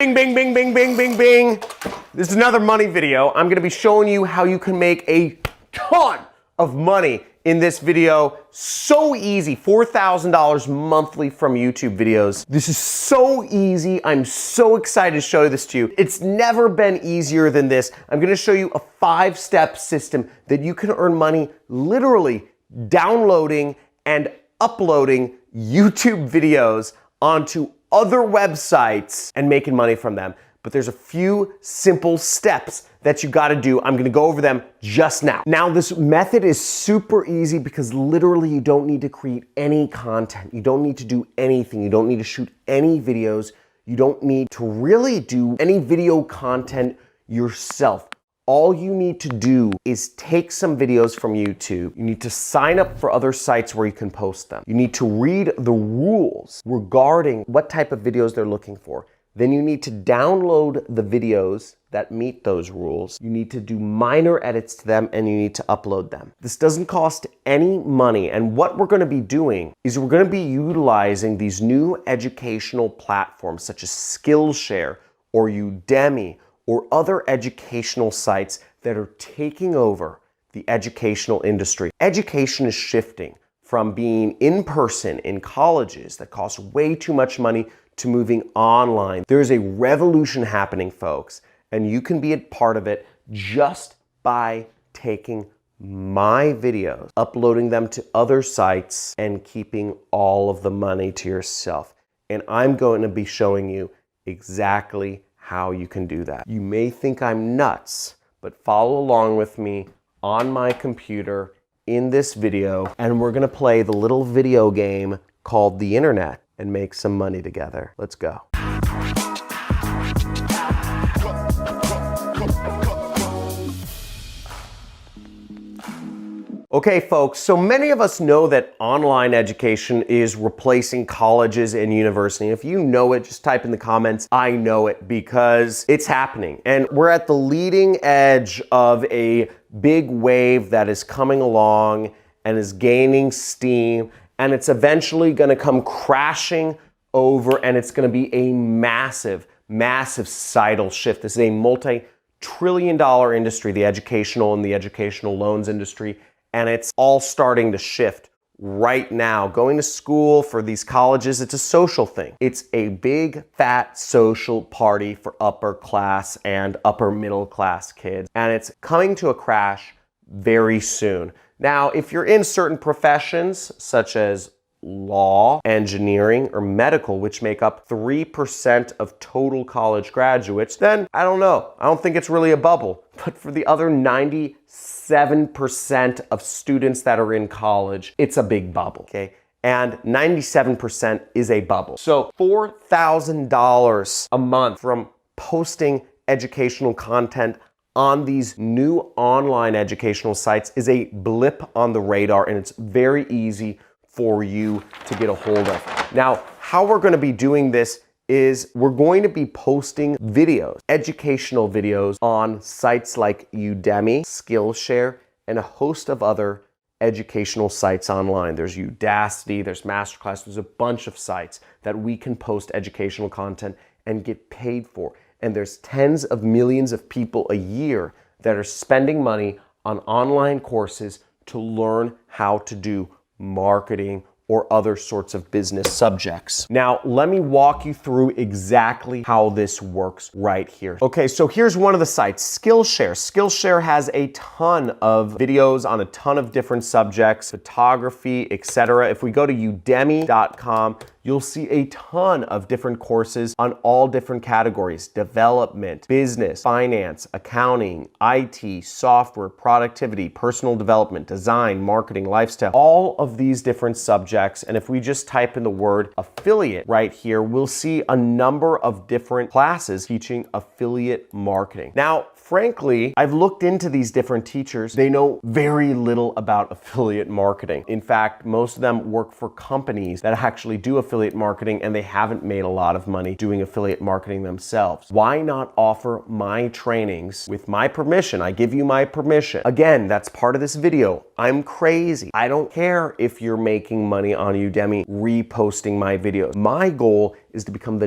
Bing, bing, bing, bing, bing, bing, bing. This is another money video. I'm gonna be showing you how you can make a ton of money in this video. So easy, $4,000 monthly from YouTube videos. This is so easy. I'm so excited to show this to you. It's never been easier than this. I'm gonna show you a 5-step system that you can earn money literally downloading and uploading YouTube videos onto other websites and making money from them. But there's a few simple steps that you gotta do. I'm gonna go over them just now. Now, this method is super easy because literally you don't need to create any content. You don't need to do anything. You don't need to shoot any videos. You don't need to really do any video content yourself. All you need to do is take some videos from YouTube. You need to sign up for other sites where you can post them. You need to read the rules regarding what type of videos they're looking for. Then you need to download the videos that meet those rules. You need to do minor edits to them and you need to upload them. This doesn't cost any money, and what we're gonna be doing is we're gonna be utilizing these new educational platforms such as Skillshare or Udemy or other educational sites that are taking over the educational industry. Education is shifting from being in person in colleges that cost way too much money to moving online. There's a revolution happening, folks, and you can be a part of it just by taking my videos, uploading them to other sites, and keeping all of the money to yourself. And I'm going to be showing you exactly how you can do that. You may think I'm nuts, but follow along with me on my computer in this video, and we're gonna play the little video game called the internet and make some money together. Let's go. Okay, folks, so many of us know that online education is replacing colleges and university. If you know it, just type in the comments, I know it, because it's happening. And we're at the leading edge of a big wave that is coming along and is gaining steam, and it's eventually gonna come crashing over, and it's gonna be a massive, massive societal shift. This is a multi-trillion-dollar industry, the educational and the educational loans industry. And it's all starting to shift right now. Going to school for these colleges, it's a social thing. It's a big, fat social party for upper class and upper middle class kids. And it's coming to a crash very soon. Now, if you're in certain professions, such as law, engineering, or medical, which make up 3% of total college graduates, then I don't know. I don't think it's really a bubble. But for the other 97% of students that are in college, it's a big bubble, okay? And 97% is a bubble. So $4,000 a month from posting educational content on these new online educational sites is a blip on the radar, and it's very easy for you to get a hold of. Now, how we're gonna be doing this is we're going to be posting videos, educational videos, on sites like Udemy, Skillshare, and a host of other educational sites online. There's Udacity, there's Masterclass, there's a bunch of sites that we can post educational content and get paid for. And there's tens of millions of people a year that are spending money on online courses to learn how to do marketing or other sorts of business subjects. Now, let me walk you through exactly how this works right here. Okay, so here's one of the sites, Skillshare. Skillshare has a ton of videos on a ton of different subjects, photography, etc. If we go to udemy.com, you'll see a ton of different courses on all different categories: development, business, finance, accounting, IT, software, productivity, personal development, design, marketing, lifestyle, all of these different subjects. And if we just type in the word affiliate right here, we'll see a number of different classes teaching affiliate marketing. Now, frankly, I've looked into these different teachers. They know very little about affiliate marketing. In fact, most of them work for companies that actually do affiliate marketing, and they haven't made a lot of money doing affiliate marketing themselves. Why not offer my trainings with my permission? I give you my permission. Again, that's part of this video. I'm crazy. I don't care if you're making money on Udemy reposting my videos. My goal is to become the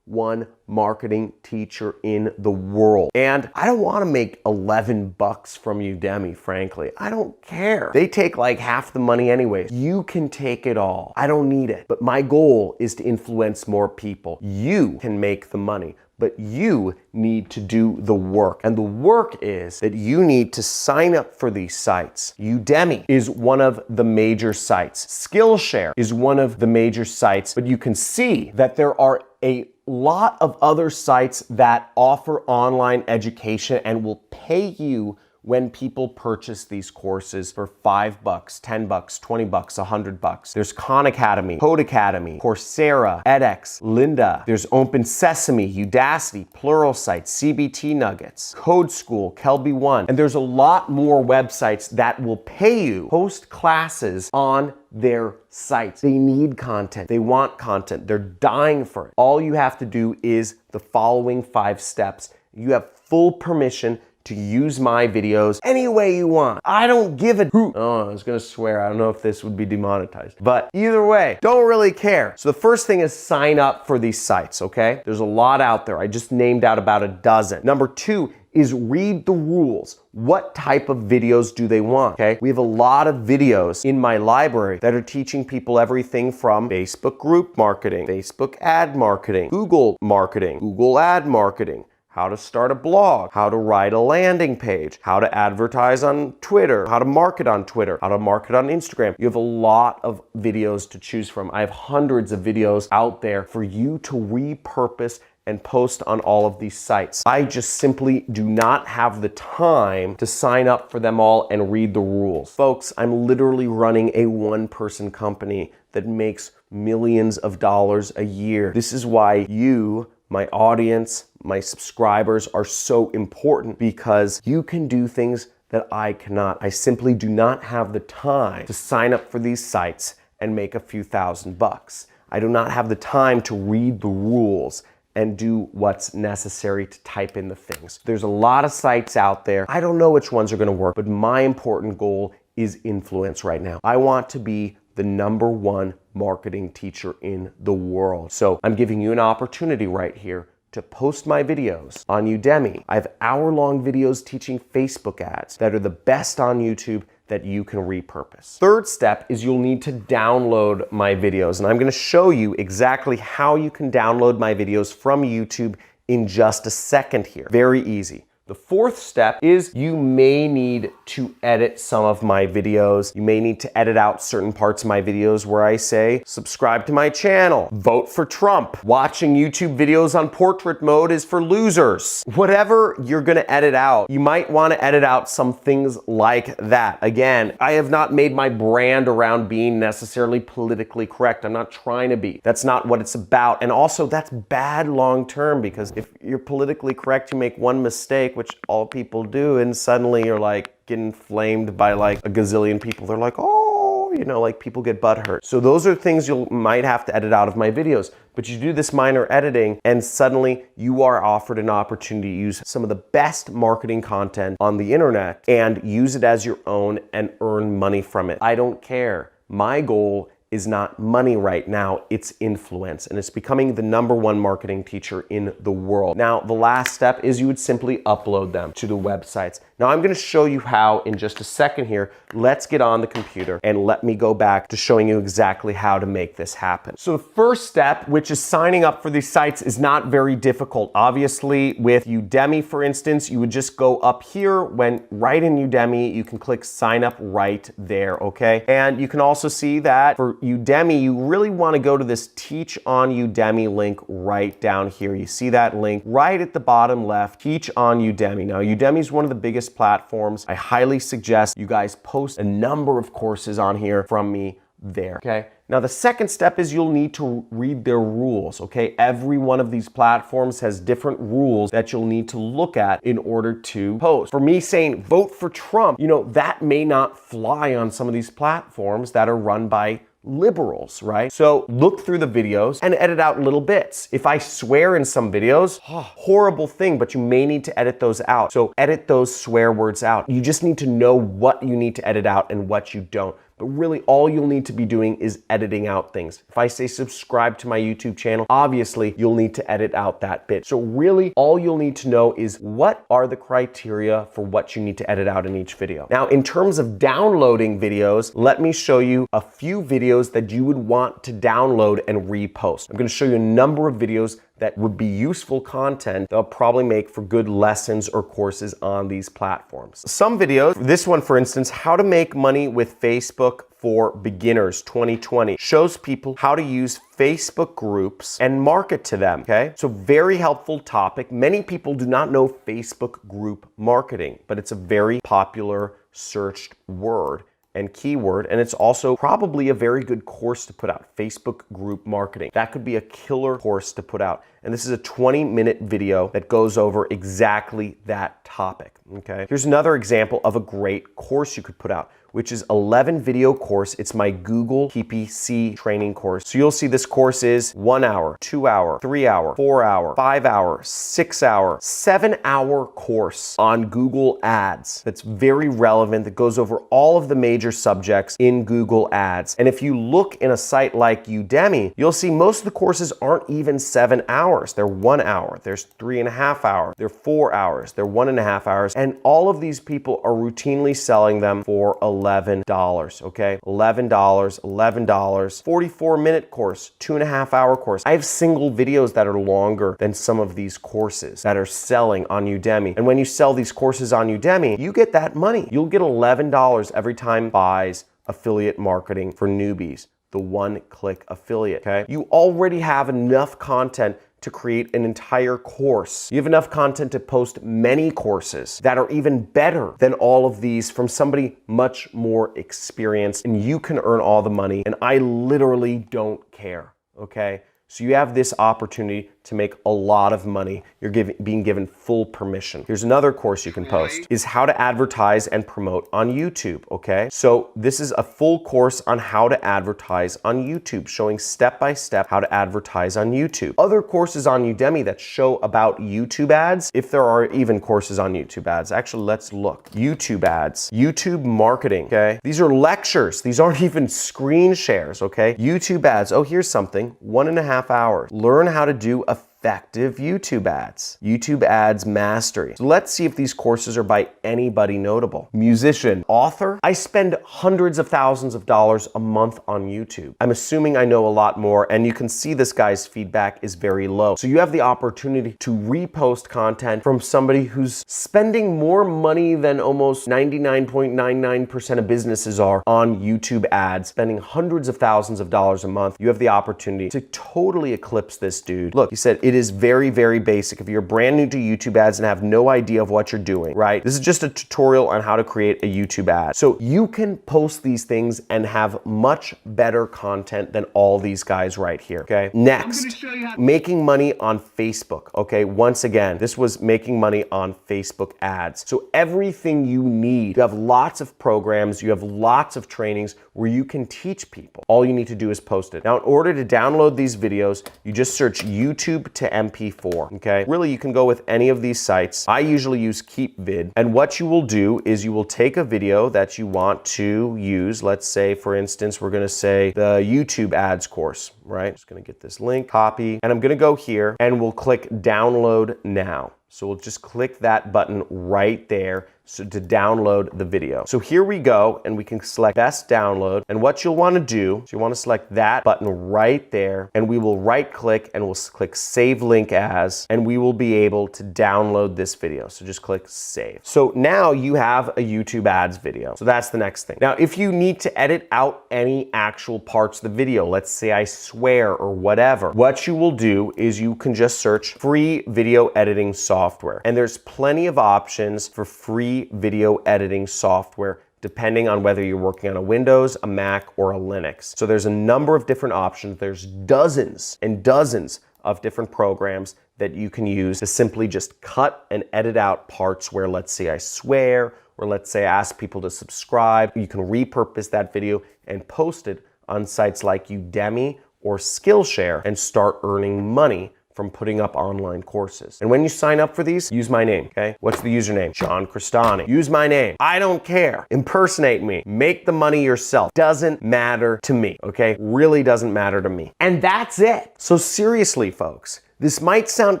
one marketing teacher in the world. And I don't want to make 11 bucks from Udemy, frankly. I don't care. They take like half the money anyways. You can take it all. I don't need it. But my goal is to influence more people. You can make the money, but you need to do the work. And the work is that you need to sign up for these sites. Udemy is one of the major sites. Skillshare is one of the major sites, but you can see that there are a lot of other sites that offer online education and will pay you when people purchase these courses for $5, $10, $20, $100. There's Khan Academy, Code Academy, Coursera, edX, Lynda. There's Open Sesame, Udacity, Pluralsight, CBT Nuggets, Code School, Kelby One. And there's a lot more websites that will pay you to host classes on their sites. They need content. They want content. They're dying for it. All you have to do is the following 5 steps. You have full permission to use my videos any way you want. I don't give a hoot. Oh, I was gonna swear. I don't know if this would be demonetized. But either way, don't really care. So the first thing is sign up for these sites, okay? There's a lot out there. I just named out about a dozen. Number 2 is read the rules. What type of videos do they want, okay? We have a lot of videos in my library that are teaching people everything from Facebook group marketing, Facebook ad marketing, Google marketing, Google ad marketing, how to start a blog, how to write a landing page, how to advertise on Twitter, how to market on Twitter, how to market on Instagram. You have a lot of videos to choose from. I have hundreds of videos out there for you to repurpose and post on all of these sites. I just simply do not have the time to sign up for them all and read the rules. Folks, I'm literally running a one-person company that makes millions of dollars a year. This is why you, my audience, my subscribers are so important, because you can do things that I cannot. I simply do not have the time to sign up for these sites and make a few $1,000s. I do not have the time to read the rules and do what's necessary to type in the things. There's a lot of sites out there. I don't know which ones are gonna work, but my important goal is influence right now. I want to be the #1 marketing teacher in the world. So I'm giving you an opportunity right here to post my videos on Udemy. I have hour-long videos teaching Facebook ads that are the best on YouTube that you can repurpose. Third step is you'll need to download my videos, and I'm gonna show you exactly how you can download my videos from YouTube in just a second here. Very easy. The fourth step is you may need to edit some of my videos. You may need to edit out certain parts of my videos where I say, subscribe to my channel, vote for Trump, watching YouTube videos on portrait mode is for losers. Whatever you're gonna edit out, you might wanna edit out some things like that. Again, I have not made my brand around being necessarily politically correct. I'm not trying to be. That's not what it's about. And also, that's bad long-term, because if you're politically correct, you make one mistake, which all people do, and suddenly you're like getting flamed by like a gazillion people. They're like, oh, you know, like people get butthurt. So those are things you might have to edit out of my videos. But you do this minor editing and suddenly you are offered an opportunity to use some of the best marketing content on the internet and use it as your own and earn money from it. I don't care. My goal is not money right now, it's influence. And it's becoming the #1 marketing teacher in the world. Now, the last step is you would simply upload them to the websites. Now, I'm gonna show you how in just a second here. Let's get on the computer and let me go back to showing you exactly how to make this happen. So the first step, which is signing up for these sites, is not very difficult. Obviously, with Udemy, for instance, you would just go up here. When right in Udemy, you can click sign up right there, okay? And you can also see that for Udemy, you really want to go to this Teach on Udemy link right down here. You see that link right at the bottom left, Teach on Udemy. Now, Udemy is one of the biggest platforms. I highly suggest you guys post a number of courses on here from me there, okay? Now, the second step is you'll need to read their rules, okay? Every one of these platforms has different rules that you'll need to look at in order to post. For me saying vote for Trump, you know, that may not fly on some of these platforms that are run by liberals, right? So look through the videos and edit out little bits. If I swear in some videos, horrible thing, but you may need to edit those out. So edit those swear words out. You just need to know what you need to edit out and what you don't. But really all you'll need to be doing is editing out things. If I say subscribe to my YouTube channel, obviously you'll need to edit out that bit. So really all you'll need to know is what are the criteria for what you need to edit out in each video. Now, in terms of downloading videos, let me show you a few videos that you would want to download and repost. I'm going to show you a number of videos that would be useful content they'll probably make for good lessons or courses on these platforms. Some videos, this one for instance, how to make money with Facebook for beginners 2020, shows people how to use Facebook groups and market to them, okay? So very helpful topic. Many people do not know Facebook group marketing, but it's a very popular searched word and keyword, and it's also probably a very good course to put out, Facebook group marketing. That could be a killer course to put out. And this is a 20-minute video that goes over exactly that topic, okay? Here's another example of a great course you could put out, which is 11 video course. It's my Google PPC training course. So you'll see this course is 1 hour, 2 hour, 3 hour, 4 hour, 5 hour, 6 hour, 7 hour course on Google Ads. That's very relevant, that goes over all of the major subjects in Google Ads. And if you look in a site like Udemy, you'll see most of the courses aren't even 7 hours. They're 1 hour, there's 3.5 hours, they're 4 hours, they're 1.5 hours. And all of these people are routinely selling them for $11, okay? $11, $11, 44-minute course, 2.5 hour course. I have single videos that are longer than some of these courses that are selling on Udemy. And when you sell these courses on Udemy, you get that money. You'll get $11 every time buys affiliate marketing for newbies, the one-click affiliate, okay? You already have enough content to create an entire course. You have enough content to post many courses that are even better than all of these from somebody much more experienced, and you can earn all the money, and I literally don't care, okay? So you have this opportunity to make a lot of money. You're being given full permission. Here's another course you can post, is how to advertise and promote on YouTube, okay? So this is a full course on how to advertise on YouTube, showing step-by-step how to advertise on YouTube. Other courses on Udemy that show about YouTube ads, if there are even courses on YouTube ads. Actually, let's look. YouTube ads, YouTube marketing, okay? These are lectures. These aren't even screen shares, okay? YouTube ads, oh, here's something, 1.5 hours. Learn how to do effective YouTube ads. YouTube ads mastery. So let's see if these courses are by anybody notable. Musician, author. I spend hundreds of thousands of dollars a month on YouTube. I'm assuming I know a lot more, and you can see this guy's feedback is very low. So you have the opportunity to repost content from somebody who's spending more money than almost 99.99% of businesses are on YouTube ads, spending hundreds of thousands of dollars a month. You have the opportunity to totally eclipse this dude. Look, he said, it is very, very basic. If you're brand new to YouTube ads and have no idea of what you're doing, right? This is just a tutorial on how to create a YouTube ad. So you can post these things and have much better content than all these guys right here, okay? Next, making money on Facebook, okay? Once again, this was making money on Facebook ads. So everything you need, you have lots of programs, you have lots of trainings where you can teach people. All you need to do is post it. Now, in order to download these videos, you just search YouTube to MP4, okay? Really, you can go with any of these sites. I usually use KeepVid, and what you will do is you will take a video that you want to use. Let's say, for instance, we're gonna say the YouTube ads course, right? Just gonna get this link, copy, and I'm gonna go here, and we'll click download now. So we'll just click that button right there to download the video. So here we go, and we can select best download. And what you'll want to do is you want to select that button right there, and we will right click and we'll click save link as, and we will be able to download this video. So just click save. So now you have a YouTube ads video. So that's the next thing. Now, if you need to edit out any actual parts of the video, let's say I swear or whatever, what you will do is you can just search free video editing software. And there's plenty of options for free video editing software depending on whether you're working on a Windows, a Mac, or a Linux. So there's a number of different options. There's dozens and dozens of different programs that you can use to simply just cut and edit out parts where, let's say, I swear, or let's say I ask people to subscribe. You can repurpose that video and post it on sites like Udemy or Skillshare and start earning money from putting up online courses. And when you sign up for these, use my name, okay? What's the username? John Crestani. Use my name. I don't care. Impersonate me. Make the money yourself. Doesn't matter to me, okay? Really doesn't matter to me. And that's it. So seriously, folks, this might sound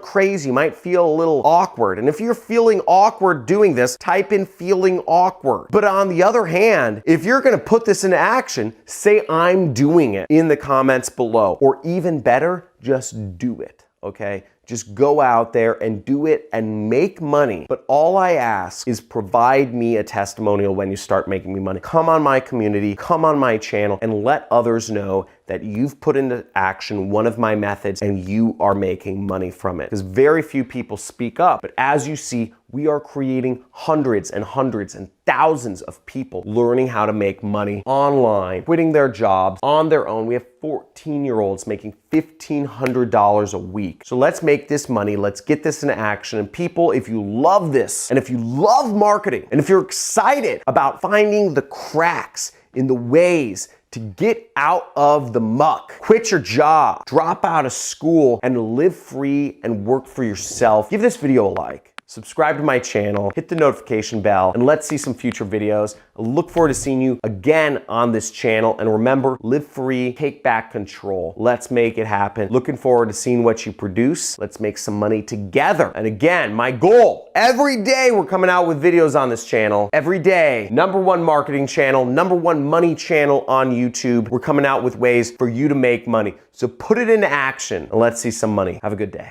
crazy, might feel a little awkward. And if you're feeling awkward doing this, type in feeling awkward. But on the other hand, if you're gonna put this into action, say I'm doing it in the comments below. Or even better, just do it, okay? Just go out there and do it and make money. But all I ask is provide me a testimonial when you start making me money. Come on my community, come on my channel, and let others know that you've put into action one of my methods and you are making money from it. Because very few people speak up. But as you see, we are creating hundreds and hundreds and thousands of people learning how to make money online, quitting their jobs on their own. We have 14-year-olds making $1,500 a week. So let's make this money. Let's get this into action. And people, if you love this, and if you love marketing, and if you're excited about finding the cracks in the ways to get out of the muck, quit your job, drop out of school, and live free and work for yourself, give this video a like. Subscribe to my channel, hit the notification bell, and let's see some future videos. I look forward to seeing you again on this channel. And remember, live free, take back control. Let's make it happen. Looking forward to seeing what you produce. Let's make some money together. And again, my goal, every day we're coming out with videos on this channel. Every day, #1 marketing channel, #1 money channel on YouTube. We're coming out with ways for you to make money. So put it into action and let's see some money. Have a good day.